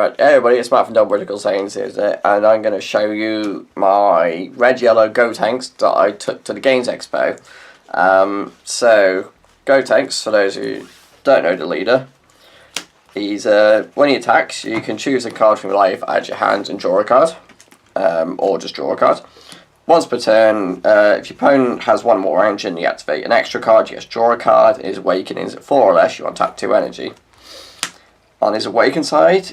Right, hey everybody, it's Matt from Britical Saiyans here, and I'm going to show you my red-yellow Gotenks that I took to the Games Expo. So, Gotenks, for those who don't know the leader, he's, when he attacks, you can choose a card from your life, add your hand and draw a card, or just draw a card. Once per turn, if your opponent has one more engine, you activate an extra card, you get to draw a card. His awakenings at 4 or less, you untap 2 energy. On his awakened side,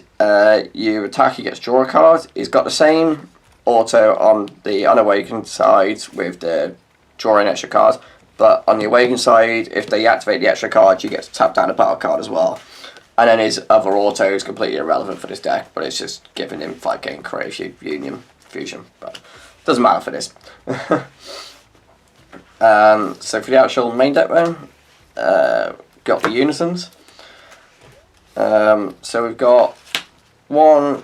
you attack, he gets draw a card. He's got the same auto on the unawakened side with the drawing extra card, but on the awakened side, if they activate the extra card, you get to tap down a battle card as well. And then his other auto is completely irrelevant for this deck, but it's just giving him 5 creation, union, fusion, but doesn't matter for this. So for the actual main deck then, got the Unisons. So we've got 1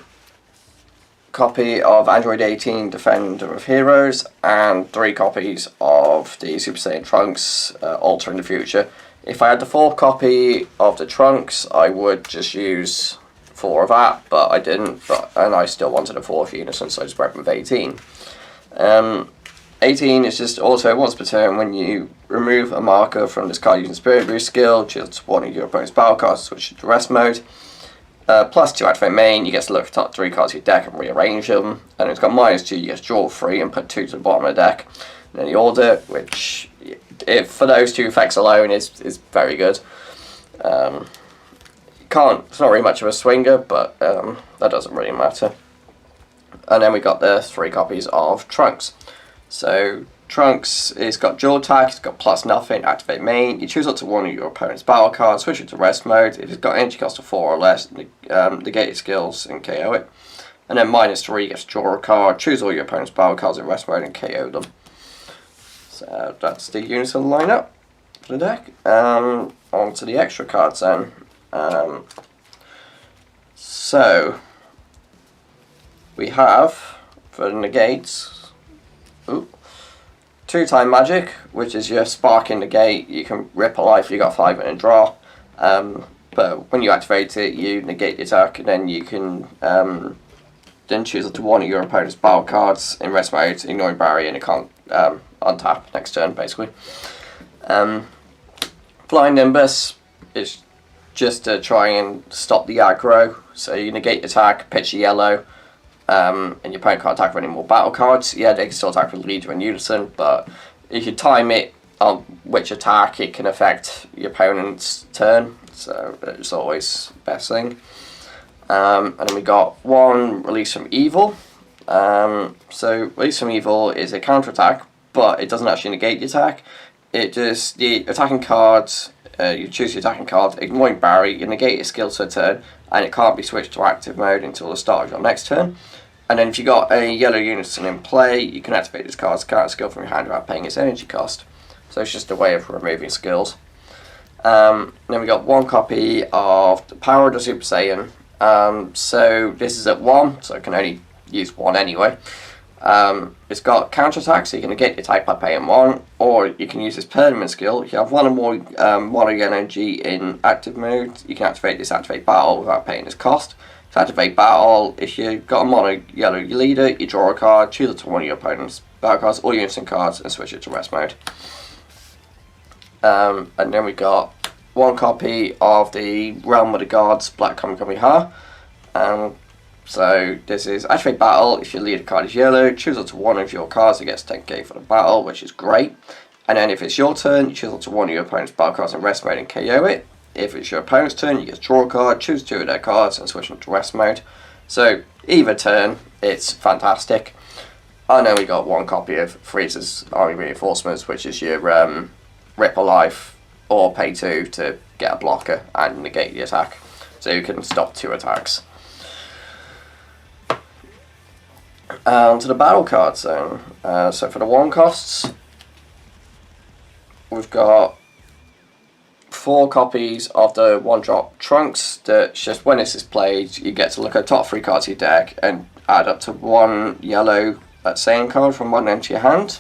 copy of Android 18 Defender of Heroes and 3 copies of the Super Saiyan Trunks Alter in the Future. If I had the 4th copy of the Trunks, I would just use 4 of that, but I didn't, and I still wanted a 4th Unison, so I just went with 18. 18 is just also once per turn when you remove a marker from this card using Spirit Boost skill, choose one of your opponent's battle cards, switch to rest mode. Plus to activate main, you get to look at the top 3 cards of your deck and rearrange them. And it's got -2, you get to draw 3 and put 2 to the bottom of the deck. And then the order, which for those 2 effects alone is very good. It's not really much of a swinger, but that doesn't really matter. And then we got the 3 copies of Trunks. So Trunks, it's got dual attack, it's got +0, activate main. You choose up to 1 of your opponent's battle cards, switch it to rest mode. If it's got energy cost of 4 or less, negate its skills and KO it. And then -3, you get to draw a card, choose all your opponent's battle cards in rest mode and KO them. So that's the Unison lineup for the deck. On to the extra cards then. So we have, for the negates, 2-time magic, which is your spark in the gate. You can rip a life, you got 5 and draw. But when you activate it, you negate the attack, and then you can then choose up to 1 of your opponent's battle cards in rest mode, ignoring barrier, and it can't untap next turn, basically. Flying Nimbus is just to try and stop the aggro. So you negate the attack, pitch a yellow. And your opponent can't attack with any more battle cards. Yeah, they can still attack with Leader and Unison, but if you time it on which attack, it can affect your opponent's turn, so it's always the best thing. And then we got 1 Release from Evil. So Release from Evil is a counter-attack, but it doesn't actually negate the attack. It just, the attacking cards, you choose your attacking card, ignoring barrier, you negate your skill to a turn, and it can't be switched to active mode until the start of your next turn. And then if you got a yellow Unison in play, you can activate this card's counter skill from your hand without paying its energy cost. So it's just a way of removing skills. Then we got 1 copy of the Power of the Super Saiyan. So this is at 1, so I can only use 1 anyway. It's got counter attack, so you can negate the attack by paying 1, or you can use this permanent skill. If you have 1 or more mono energy in active mode, you can activate this activate battle without paying its cost. To activate battle, if you've got a mono yellow leader, you draw a card, choose it to 1 of your opponent's battle cards or Unison cards, and switch it to rest mode. And then we got 1 copy of the Realm of the Gods Black Commie. So this is activate battle. If your leader card is yellow, choose up to 1 of your cards. It gets 10k for the battle, which is great. And then if it's your turn, you choose up to 1 of your opponent's battle cards in rest mode and KO it. If it's your opponent's turn, you get to draw a card, choose 2 of their cards and switch them to rest mode. So either turn, it's fantastic. And then we got 1 copy of Frieza's Army Reinforcements, which is your rip a life or pay 2 to get a blocker and negate the attack. So you can stop 2 attacks. To the battle card zone. So for the 1 costs, we've got 4 copies of the 1-drop Trunks. That's just when this is played, you get to look at the top 3 cards of your deck and add up to 1 yellow Saiyan card from 1 end to your hand.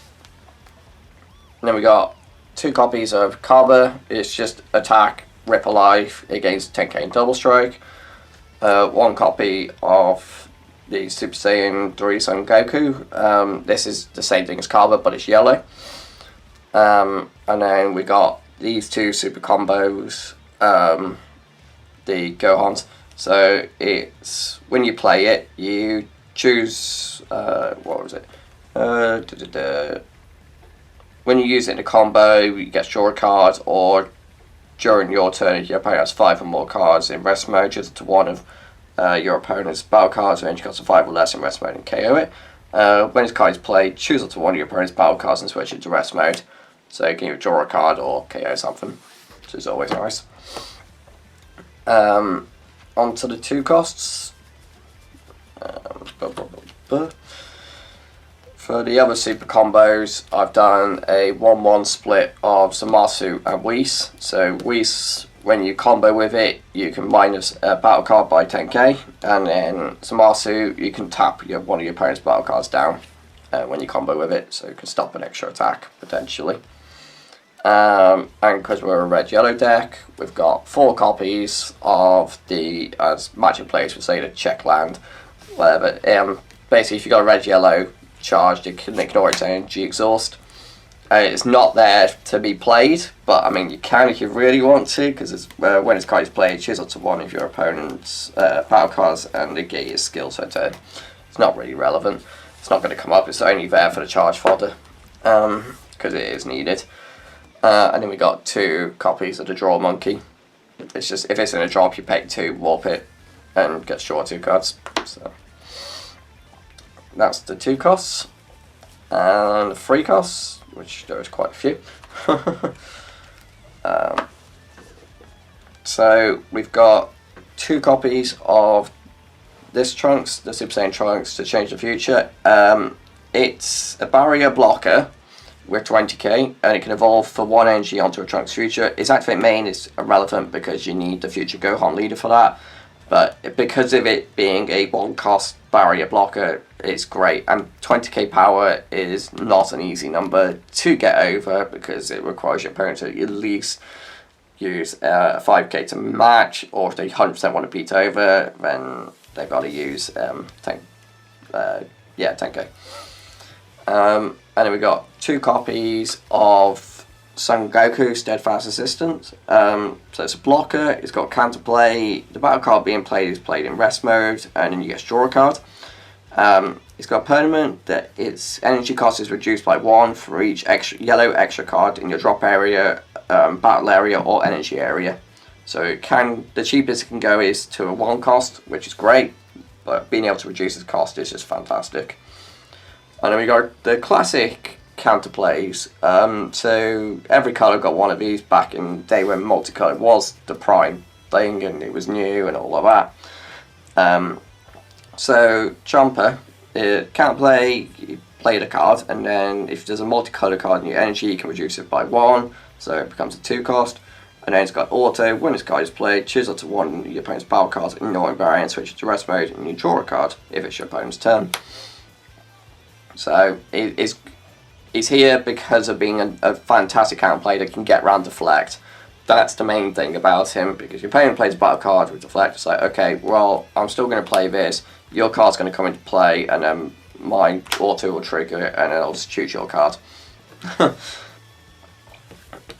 And then we got 2 copies of Kaba. It's just attack, rip a life against 10k and double strike. one copy of the Super Saiyan 3 Son Goku. This is the same thing as Kaba, but it's yellow. And then we got these two super combos, the Gohans. So it's when you play it, you choose what was it? When you use it in a combo, you get draw a card, or during your turn, if your opponent has 5 or more cards in rest mode, choose to one of your opponent's battle cards, range cards of 5 or less in rest mode, and KO it. When this card is played, choose to one of your opponent's battle cards and switch it to rest mode. So you can either draw a card or KO something, which is always nice. On to the 2 costs. For the other super combos, I've done a 1-1 split of Zamasu and Whis. So Whis, when you combo with it, you can minus a battle card by 10k, and then Zamasu, you can tap one of your opponent's battle cards down when you combo with it, so you can stop an extra attack potentially. And because we're a red-yellow deck, we've got 4 copies of the, as Magic players would say, the check land, whatever. Basically, if you've got a red-yellow charged, you can ignore its energy exhaust. It's not there to be played, but I mean you can if you really want to, because when its card is played, choose up to one of your opponent's battle cards and negate his skill, so it's not really relevant. It's not going to come up, it's only there for the charge fodder, because it is needed. And then we got 2 copies of the Draw Monkey. It's just, if it's in a drop, you pay 2, warp it, and get draw 2 cards. So that's the 2 costs. And the 3 costs, which there is quite a few. So we've got 2 copies of this Trunks, the Super Saiyan Trunks to Change the Future. It's a barrier blocker with 20k, and it can evolve for 1 energy onto a Trunks future. Its activate main is irrelevant because you need the future Gohan leader for that, but because of it being a 1-cost barrier blocker, it's great. And 20k power is not an easy number to get over, because it requires your opponent to at least use 5k to match, or if they 100% want to beat over, then they've got to use 10k. And then we got 2 copies of Son Goku Steadfast Assistant. So it's a blocker, it's got counterplay, the battle card being played is played in rest mode, and then you get to draw a card. It's got a permanent that its energy cost is reduced by 1 for each yellow extra card in your drop area, battle area, or energy area. So the cheapest it can go is to a 1 cost, which is great, but being able to reduce its cost is just fantastic. And then we got the classic counterplays. So every colour got one of these back in the day when multicolour was the prime thing and it was new and all of that. So Jumper, counterplay, you play the card, and then if there's a multicolour card in your energy, you can reduce it by 1, so it becomes a 2 cost. And then it's got auto, when this card is played, choose up to one of your opponent's battle cards in your invariant, switch it to rest mode, and you draw a card if it's your opponent's turn. So it's here because of being a fantastic counterplay that can get around deflect. That's the main thing about him, because your opponent plays a battle card with deflect. It's like, okay, well, I'm still going to play this, your card's going to come into play, and then my auto will trigger it, and then I'll just choose your card.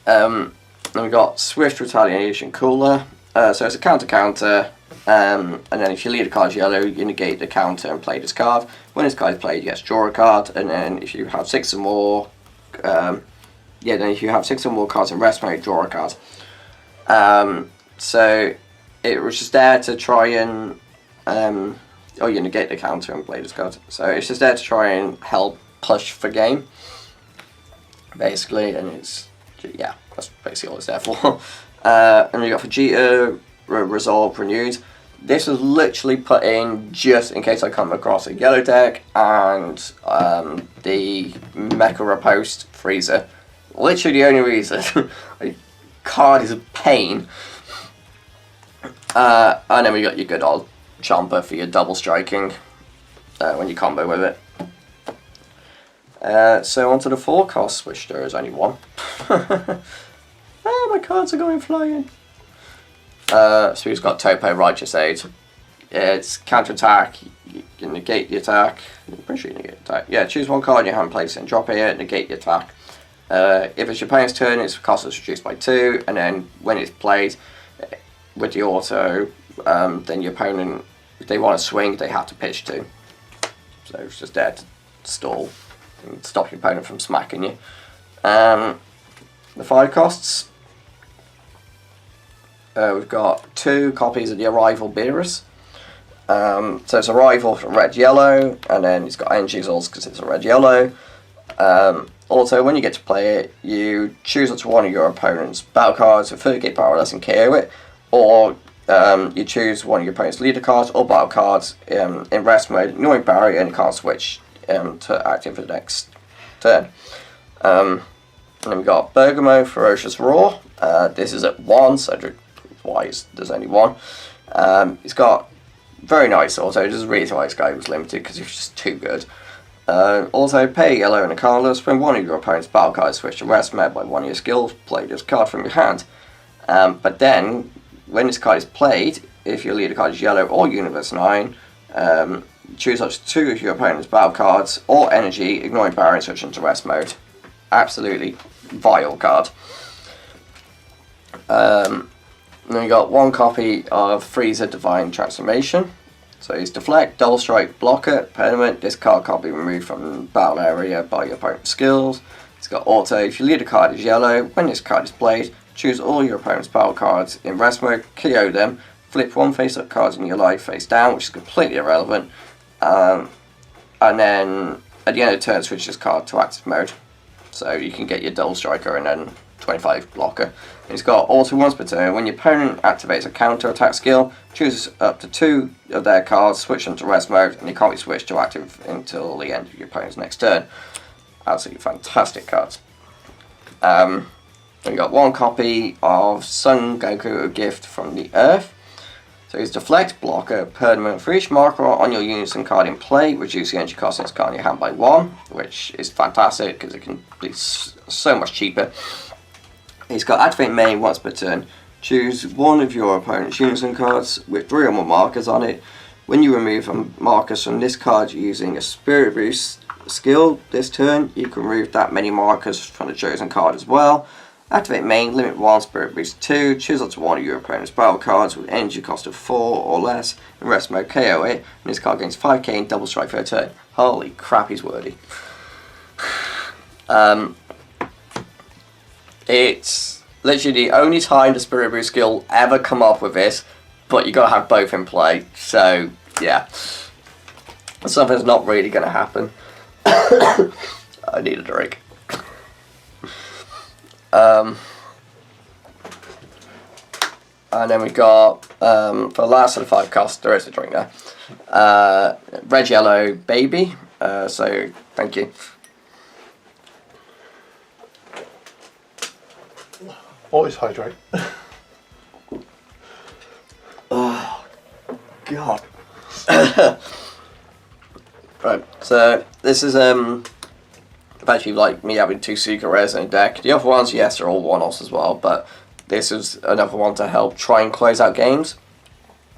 Then we got Swift Retaliation Cooler. So it's a counter, and then if your leader card is yellow, you negate the counter and play this card. When this card is played, you get to draw a card, and then if you have 6 or more, then if you have 6 or more cards in rest mode, draw a card. So it was just there to try and, you negate the counter and play this card. So it's just there to try and help push the game, basically, and it's, yeah, that's basically all it's there for. And we got Vegeta Resolve Renewed. This was literally put in just in case I come across a yellow deck and the Mecha Riposte Freezer. Literally the only reason. The card is a pain. And then we got your good old Chomper for your double striking when you combo with it. So onto the 4 costs, which there is only 1. Ah, my cards are going flying. So we've got Topo Righteous Aid. it's counter attack. You can negate the attack. I'm pretty sure you negate the attack. Yeah, choose one card in your hand, place it, and drop it. Negate the attack. If it's your opponent's turn, its cost is reduced by 2, and then when it's played with the auto, then your opponent, if they want to swing, they have to pitch 2. So it's just there to stall and stop your opponent from smacking you. The 5 costs. We've got 2 copies of the Arrival Beerus. So it's Arrival from red yellow, and then it's got energy exhaust because it's a red yellow. Also, when you get to play it, you choose up to one of your opponent's battle cards with 30 gate power less and KO it, or you choose one of your opponent's leader cards or battle cards in rest mode, ignoring barrier, and you can't switch to active for the next turn. And then we've got Bergamo, Ferocious Roar. This is at 1, so why there's only 1. It's got very nice auto. This is the reason why this guy was limited, because he was just too good. Also, pay yellow and a colorless. When one of your opponent's battle cards switch to rest mode by one of your skills, play this card from your hand. But then, when this card is played, if your leader card is yellow or Universe 9, choose up to 2 of your opponent's battle cards or energy, ignoring barrier and switch into rest mode. Absolutely vile card. Then we got 1 copy of Freezer Divine Transformation. So it's Deflect, Double Strike, Blocker, Permanent. This card can't be removed from the battle area by your opponent's skills. It's got Auto. If your leader card is yellow, when this card is played, choose all your opponent's battle cards in rest mode, KO them, flip 1 face-up card in your life face down, which is completely irrelevant, and then at the end of the turn, switch this card to active mode. So you can get your Double Striker and then 25 blocker. It's got auto once per turn. When your opponent activates a counter attack skill, choose up to 2 of their cards, switch them to rest mode, and you can't be switched to active until the end of your opponent's next turn. Absolutely fantastic cards. We got 1 copy of Sun Goku, a gift from the Earth. So it's Deflect, Blocker, Permanent. For each marker on your Unison card in play, reduce the energy cost of this card in your hand by 1, which is fantastic because it can be so much cheaper. It's got Activate Main once per turn. Choose one of your opponent's Unison cards with 3 or more markers on it. When you remove markers from this card using a Spirit Boost skill this turn, you can remove that many markers from the chosen card as well. Activate Main, limit 1, Spirit Boost 2, choose up to one of your opponent's battle cards with energy cost of 4 or less, in rest mode KO it, and this card gains 5k in double strike for a turn. Holy crap, he's wordy. It's literally the only time the Spirit Boost skill ever come up with this, but you gotta have both in play, so yeah. Something's not really gonna happen. I need a drink. And then we got, for the last of the 5 costs, there is a drink there, Red Yellow Baby, so thank you. Always hydrate. Oh, God. Right, so this is, actually like me having 2 secret rares in a deck. The other ones, yes, are all one-offs as well, but this is another one to help try and close out games.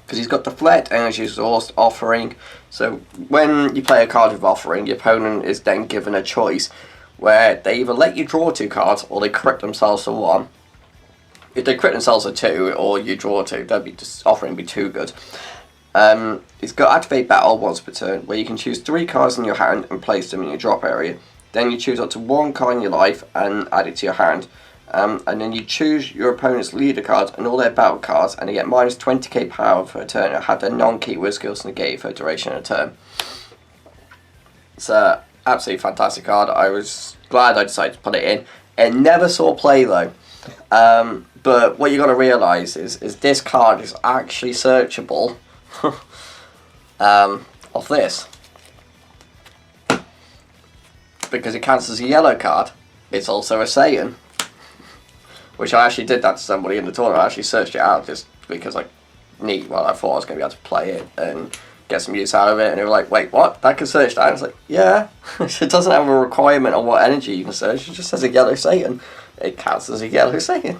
Because he's got Deflect, Energy Exhaust, Offering. So when you play a card with Offering, your opponent is then given a choice where they either let you draw 2 cards or they crit themselves to 1. If they crit themselves to 2 or you draw 2, that'd be just Offering be too good. It's got Activate Battle once per turn, where you can choose 3 cards in your hand and place them in your drop area. Then you choose up to 1 card in your life and add it to your hand. And then you choose your opponent's leader cards and all their battle cards, and they get minus 20k power for a turn and have their non-keyword skills negated for a duration of a turn. It's an absolutely fantastic card. I was glad I decided to put it in. It never saw play though. But what you got to realise is this card is actually searchable off this. Because it counts as a yellow card, it's also a Saiyan. Which I actually did that to somebody in the tournament. I actually searched it out just because I thought I was going to be able to play it and get some use out of it. And they were like, wait, what? That can search that? I was like, yeah. It doesn't have a requirement on what energy you can search. It just says a yellow Saiyan. It counts as a yellow Saiyan.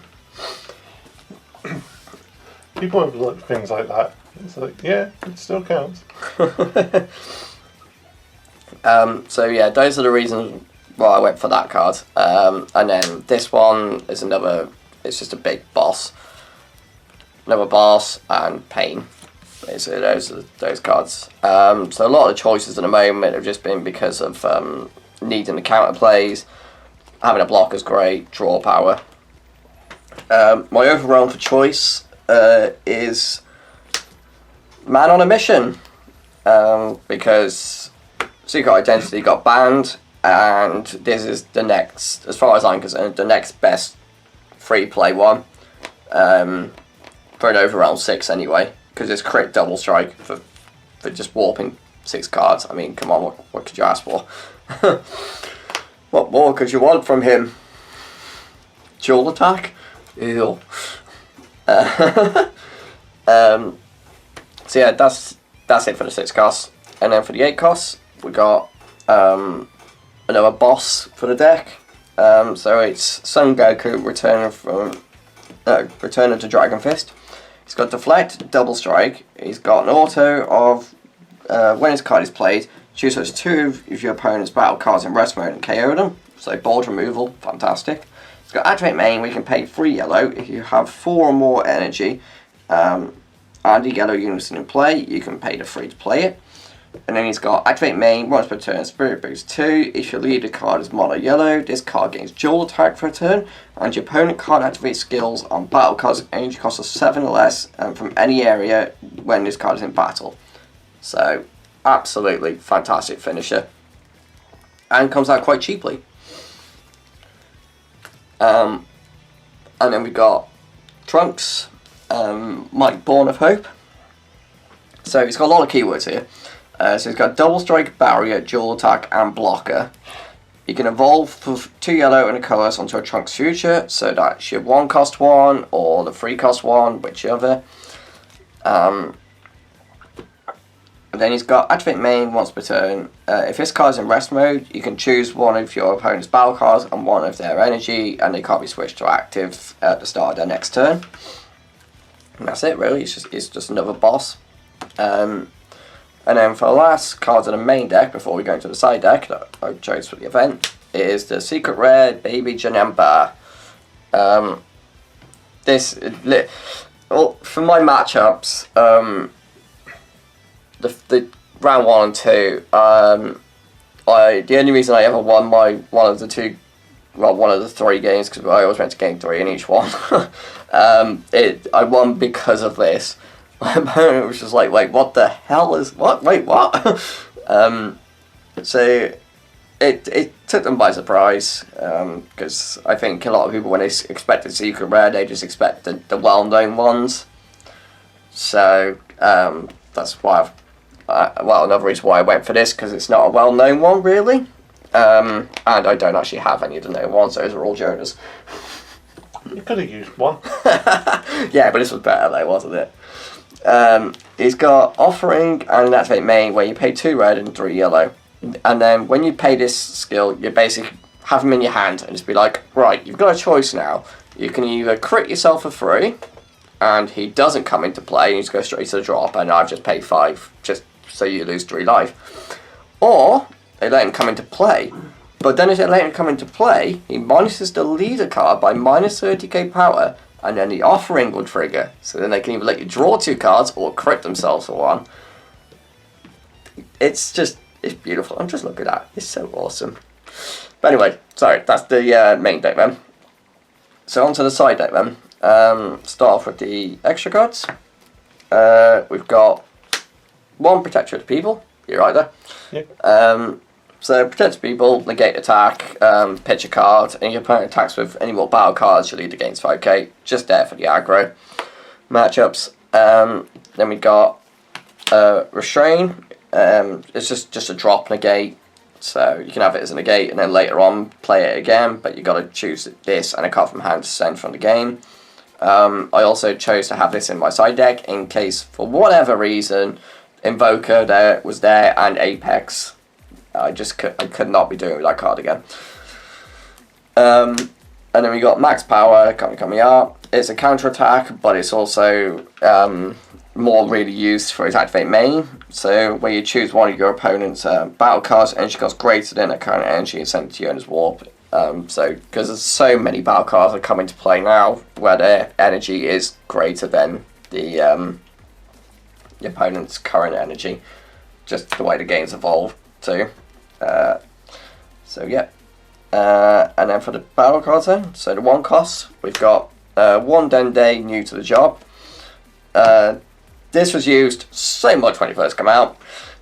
People overlook things like that. It's like, yeah, it still counts. So yeah, those are the reasons why I went for that card. And then this one is another. It's just a big boss. Another boss and pain. Basically, those cards. So a lot of the choices at the moment have just been because of needing the counter plays. Having a block is great. Draw power. My overall for choice is Man on a Mission, because Secret Identity got banned, and this is the next, as far as I'm concerned, the next best free play one, for an overround 6 anyway, because it's crit double strike for just warping 6 cards. I mean, come on, what could you ask for? What more could you want from him? Dual attack? Ew. So yeah, that's it for the 6 costs. And then for the 8 costs, we got another boss for the deck. So it's Son Goku returning to Dragon Fist. He's got Deflect, Double Strike. He's got an auto of when his card is played, choose those 2 of your opponent's battle cards in rest mode and KO them. So board removal, fantastic. He's got Activate Main, where you can pay 3 yellow if you have 4 or more energy. And the yellow Unison in play, you can pay the 3 to play it. And then he's got Activate Main, once per turn, Spirit Boost 2. If your leader card is mono yellow, this card gains dual attack for a turn, and your opponent card activates skills on battle cards with energy cost of 7 or less from any area when this card is in battle. So, absolutely fantastic finisher. And comes out quite cheaply. And then we got Trunks, Mike Born of Hope. So he's got a lot of keywords here. So he's got Double Strike, Barrier, Dual Attack, and Blocker. You can evolve for 2 yellow and a colorless onto a Trunks future, so that's your 1 cost 1 or the 3 cost 1, whichever. And then he's got Activate Main once per turn. If this card's in rest mode, you can choose one of your opponent's battle cards and one of their energy, and they can't be switched to active at the start of their next turn. And that's it, really. It's just another boss. And then for the last cards in the main deck, before we go into the side deck that I chose for the event, is the Secret Rare Baby Janemba. For my matchups, the round 1 and 2, the only reason I ever won one of the 3 games, because I always went to game 3 in each one, I won because of this. My opponent was just like, wait, what the hell is, what, wait, what? So it took them by surprise, because I think a lot of people, when they expect a Secret Rare, they just expect the well-known ones. So that's why another reason why I went for this, because it's not a well-known one, really. And I don't actually have any of the known ones, those are all Jonas. You could have used one. Yeah, but this was better though, wasn't it? He's got Offering and an Activate Main, where you pay 2 red and 3 yellow. And then when you pay this skill, you basically have him in your hand and just be like, right, you've got a choice now. You can either crit yourself for 3, and he doesn't come into play, and you just go straight to the drop, and I've just paid 5, just so you lose 3 life. Or they let him come into play, but then if they let him come into play, he minuses the leader card by minus 30k power, and then the Offering will trigger. So then they can either let you draw 2 cards or crit themselves for 1. It's beautiful. I'm just looking at it. It's so awesome. But anyway, sorry, that's the main deck then. So onto the side deck then. Start off with the extra cards. We've got 1 Protector of the People. You're right there. Yeah. So Protect the People, negate attack, pitch a card, and your opponent attacks with any more battle cards, your leader gains 5k. Just there for the aggro matchups. Then we got Restrain. It's just a drop negate, so you can have it as a negate and then later on play it again, but you got to choose this and a card from hand to send from the game. I also chose to have this in my side deck in case, for whatever reason, Invoker was there and Apex. I could not be doing with that card again. And And then we got max power, Commie. It's a counter attack, but it's also more really used for its activate main. So when you choose one of your opponent's battle cards, energy cost greater than a current energy is sent to your owner's warp. So because there's so many battle cards that come into play now where their energy is greater than the opponent's current energy, just the way the game's evolved too. So yeah. And then for the battle cards then, so the 1 cost, we've got 1 Dende new to the job. This was used so much when it first came out,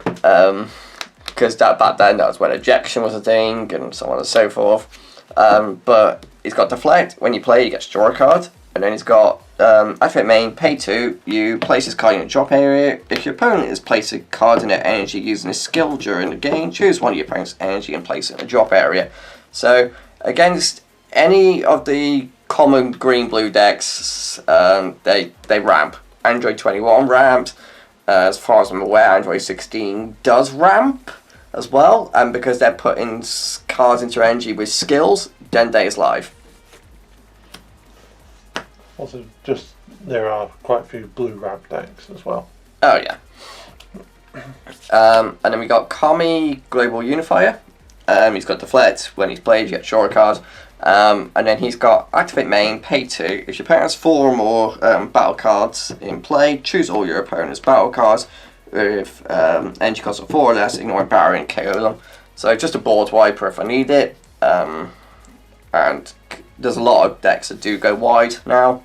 because back then that was when ejection was a thing and so on and so forth. But he's got deflect. When you play, you get to draw a card, and then he's got activate main, pay 2. You place this card in your drop area. If your opponent has placed a card in their energy using a skill during the game, choose one of your opponent's energy and place it in the drop area. So against any of the common green-blue decks, they ramp. Android 21 ramps. As far as I'm aware, Android 16 does ramp as well. And because they're putting cards into energy with skills, Dende is live. Also, just there are quite a few blue ramp decks as well. Oh yeah. And then we got Commie Global Unifier. He's got deflect. When he's played, you get draw a card. And then he's got activate main, pay 2. If your opponent has 4 or more battle cards in play, choose all your opponent's battle cards with energy cost of 4 or less, ignore barrier and KO them. So just a board wiper if I need it. And there's a lot of decks that do go wide now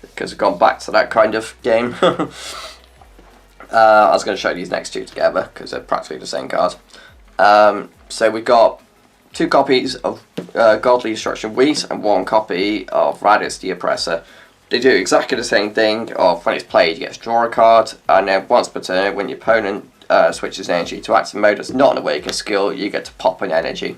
because we've gone back to that kind of game. I was going to show these next 2 together because they're practically the same cards. So we've got 2 copies of Godly Destruction Wheat and 1 copy of Raditz the Oppressor. They do exactly the same thing. Of when it's played, you get to draw a card, and then once per turn, when your opponent switches energy to active mode that's not an awakened skill, you get to pop an energy.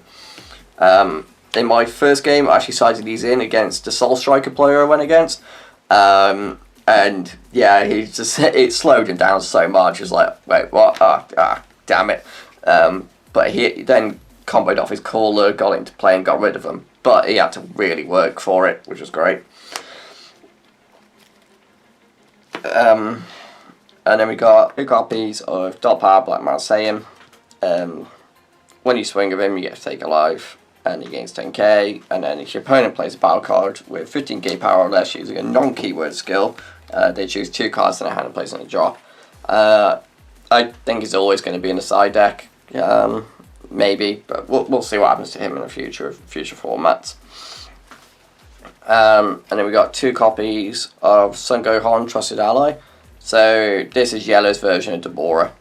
In my first game, I actually sided these in against the Soul Striker player I went against. And yeah, he just it slowed him down so much. It's like, wait, what? Damn it. But he then comboed off his caller, got into play and got rid of him. But he had to really work for it, which was great. And then we got 2 copies of Dot Power Black Man Saiyan. When you swing with him, you get to take a life, and he gains 10k. And then if your opponent plays a battle card with 15k power or less using a non-keyword skill, they choose 2 cards in their hand and place in a drop. I think he's always going to be in the side deck. Maybe, but we'll see what happens to him in the future formats. And then we got 2 copies of Sungohan Trusted Ally. So this is Yellow's version of Deborah.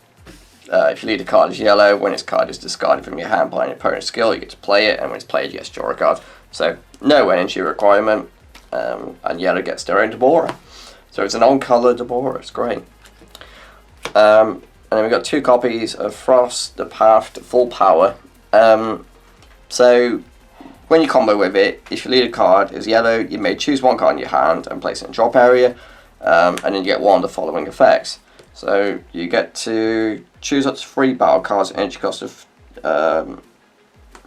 If you lead a card as yellow, when its card is discarded from your hand by an opponent's skill, you get to play it, and when it's played, you get to draw a card. So no energy requirement, and yellow gets their own Deborah. So it's an on-colour Deborah. It's great. And then we've got 2 copies of Frost, the Path to Full Power. So when you combo with it, if your leader card is yellow, you may choose 1 card in your hand and place it in drop area, and then you get 1 of the following effects. So you get to choose up to 3 battle cards, energy cost of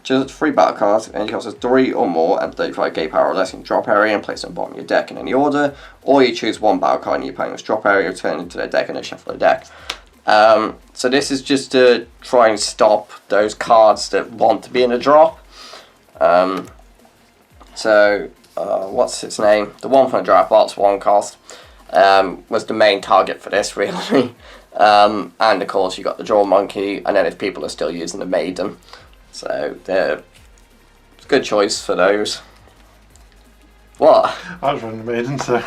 choose up to 3 battle cards, energy cost of 3 or more, and 35k power or less in drop area, and place them on the bottom of your deck in any order. Or you choose 1 battle card in your opponent's drop area, turn it into their deck, and then shuffle the deck. So this is just to try and stop those cards that want to be in a drop. What's its name? The one from the draft box, 1 cost, was the main target for this, really. And of course you got the Draw Monkey, and then if people are still using the Maiden. So it's a good choice for those. What? I was running the Maiden, so...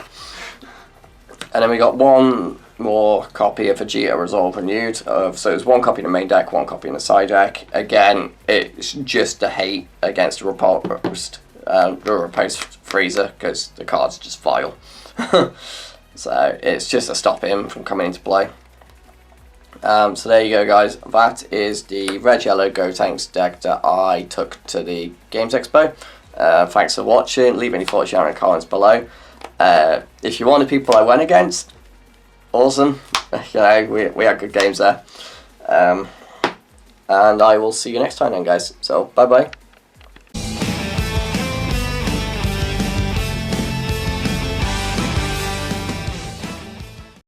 And then we got 1 more copy of Vegeta Resolve Renewed. So there's 1 copy in the main deck, 1 copy in the side deck. Again, it's just a hate against the repulsed Frieza, because the card's just vile. So it's just to stop him from coming into play. So there you go, guys. That is the red-yellow Gotenks deck that I took to the Games Expo. Thanks for watching. Leave any thoughts down in the comments below. If you wanted people I went against, awesome. You know, we had good games there. And I will see you next time then, guys. So bye bye.